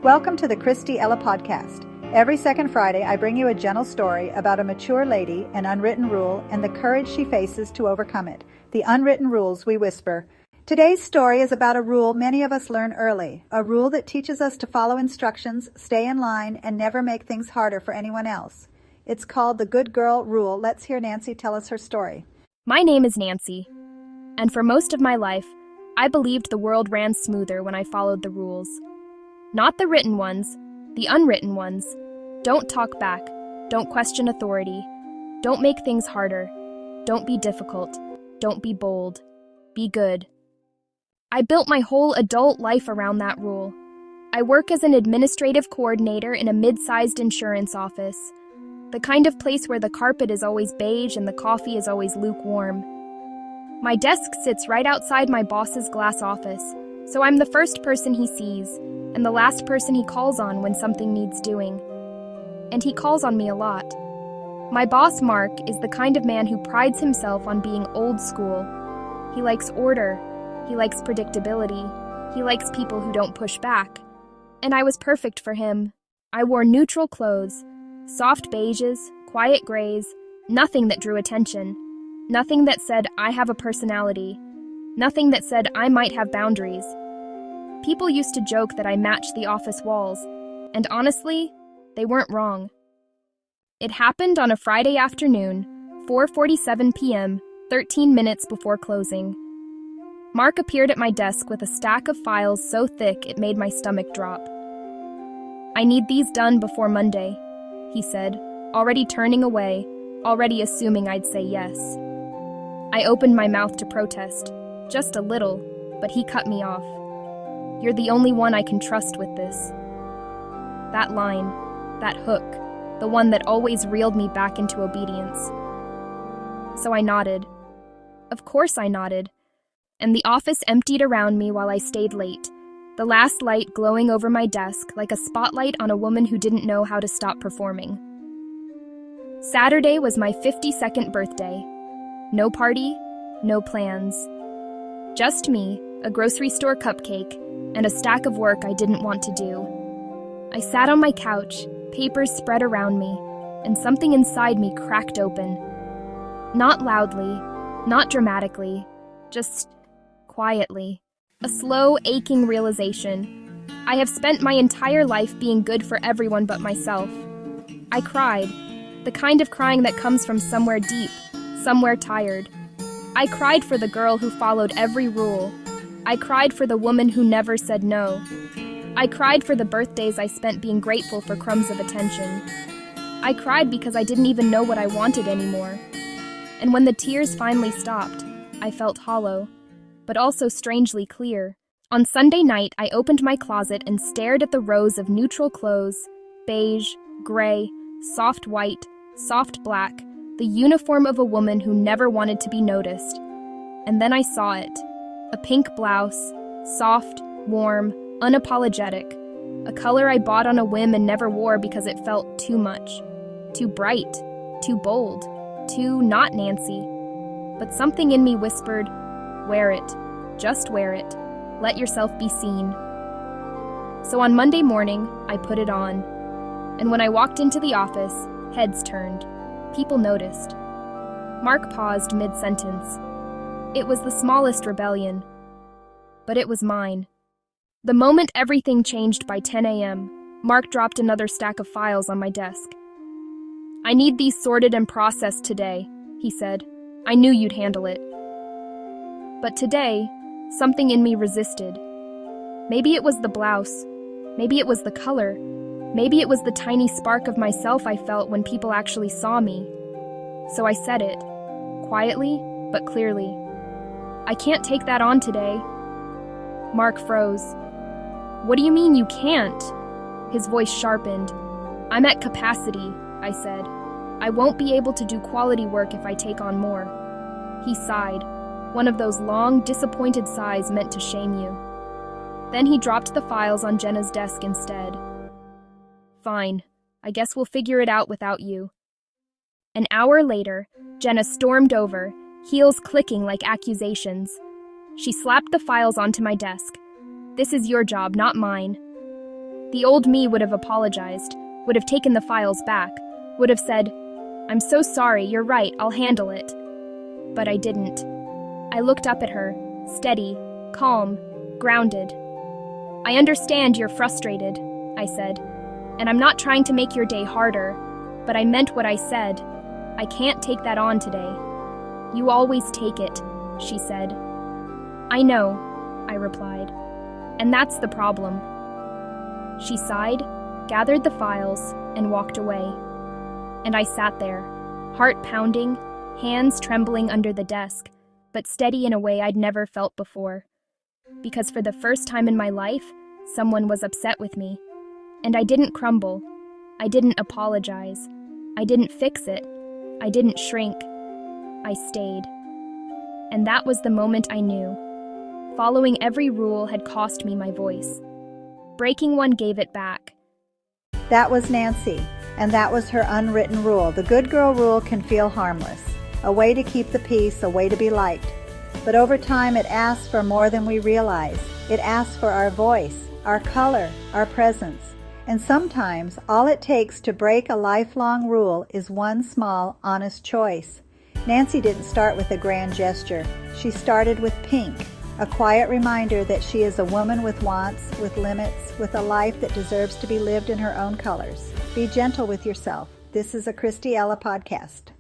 Welcome to the Kristy Ella podcast. Every second Friday, I bring you a gentle story about a mature lady, an unwritten rule, and the courage she faces to overcome it. The unwritten rules we whisper. Today's story is about a rule many of us learn early, a rule that teaches us to follow instructions, stay in line, and never make things harder for anyone else. It's called the Good Girl Rule. Let's hear Nancy tell us her story. My name is Nancy, and for most of my life, I believed the world ran smoother when I followed the rules. Not the written ones, the unwritten ones. Don't talk back. Don't question authority. Don't make things harder. Don't be difficult. Don't be bold. Be good. I built my whole adult life around that rule. I work as an administrative coordinator in a mid-sized insurance office, the kind of place where the carpet is always beige and the coffee is always lukewarm. My desk sits right outside my boss's glass office, so I'm the first person he sees and the last person he calls on when something needs doing. And he calls on me a lot. My boss, Mark, is the kind of man who prides himself on being old school. He likes order. He likes predictability. He likes people who don't push back. And I was perfect for him. I wore neutral clothes, soft beiges, quiet grays, nothing that drew attention. Nothing that said I have a personality. Nothing that said I might have boundaries. People used to joke that I matched the office walls, and honestly, they weren't wrong. It happened on a Friday afternoon, 4:47 p.m., 13 minutes before closing. Mark appeared at my desk with a stack of files so thick it made my stomach drop. "I need these done before Monday," he said, already turning away, already assuming I'd say yes. I opened my mouth to protest, just a little, but he cut me off. "You're the only one I can trust with this." That line, that hook, the one that always reeled me back into obedience. So I nodded. Of course I nodded. And the office emptied around me while I stayed late, the last light glowing over my desk like a spotlight on a woman who didn't know how to stop performing. Saturday was my 52nd birthday. No party, no plans. Just me, a grocery store cupcake, and a stack of work I didn't want to do. I sat on my couch, papers spread around me, and something inside me cracked open. Not loudly, not dramatically, just quietly. A slow, aching realization. I have spent my entire life being good for everyone but myself. I cried, the kind of crying that comes from somewhere deep, somewhere tired. I cried for the girl who followed every rule. I cried for the woman who never said no. I cried for the birthdays I spent being grateful for crumbs of attention. I cried because I didn't even know what I wanted anymore. And when the tears finally stopped, I felt hollow, but also strangely clear. On Sunday night, I opened my closet and stared at the rows of neutral clothes, beige, gray, soft white, soft black, the uniform of a woman who never wanted to be noticed. And then I saw it. A pink blouse, soft, warm, unapologetic, a color I bought on a whim and never wore because it felt too much, too bright, too bold, too not Nancy. But something in me whispered, wear it, just wear it, let yourself be seen. So on Monday morning, I put it on, and when I walked into the office, heads turned, people noticed. Mark paused mid-sentence. It was the smallest rebellion, but it was mine. The moment everything changed by 10 a.m., Mark dropped another stack of files on my desk. "I need these sorted and processed today," he said. "I knew you'd handle it." But today, something in me resisted. Maybe it was the blouse. Maybe it was the color. Maybe it was the tiny spark of myself I felt when people actually saw me. So I said it, quietly but clearly. "I can't take that on today." Mark froze. "What do you mean you can't?" His voice sharpened. "I'm at capacity," I said. "I won't be able to do quality work if I take on more." He sighed, one of those long, disappointed sighs meant to shame you. Then he dropped the files on Jenna's desk instead. "Fine, I guess we'll figure it out without you." An hour later, Jenna stormed over, heels clicking like accusations. She slapped the files onto my desk. "This is your job, not mine." The old me would have apologized, would have taken the files back, would have said, "I'm so sorry, you're right, I'll handle it." But I didn't. I looked up at her, steady, calm, grounded. "I understand you're frustrated," I said, "and I'm not trying to make your day harder, but I meant what I said. I can't take that on today." "You always take it," she said. "I know," I replied, "and that's the problem." She sighed, gathered the files, and walked away. And I sat there, heart pounding, hands trembling under the desk, but steady in a way I'd never felt before. Because for the first time in my life, someone was upset with me. And I didn't crumble. I didn't apologize. I didn't fix it. I didn't shrink. I stayed. And that was the moment I knew. Following every rule had cost me my voice. Breaking one gave it back. That was Nancy, and that was her unwritten rule. The good girl rule can feel harmless, a way to keep the peace, a way to be liked. But over time, it asks for more than we realize. It asks for our voice, our color, our presence. And sometimes, all it takes to break a lifelong rule is one small, honest choice. Nancy didn't start with a grand gesture. She started with pink, a quiet reminder that she is a woman with wants, with limits, with a life that deserves to be lived in her own colors. Be gentle with yourself. This is a Kristy Ella podcast.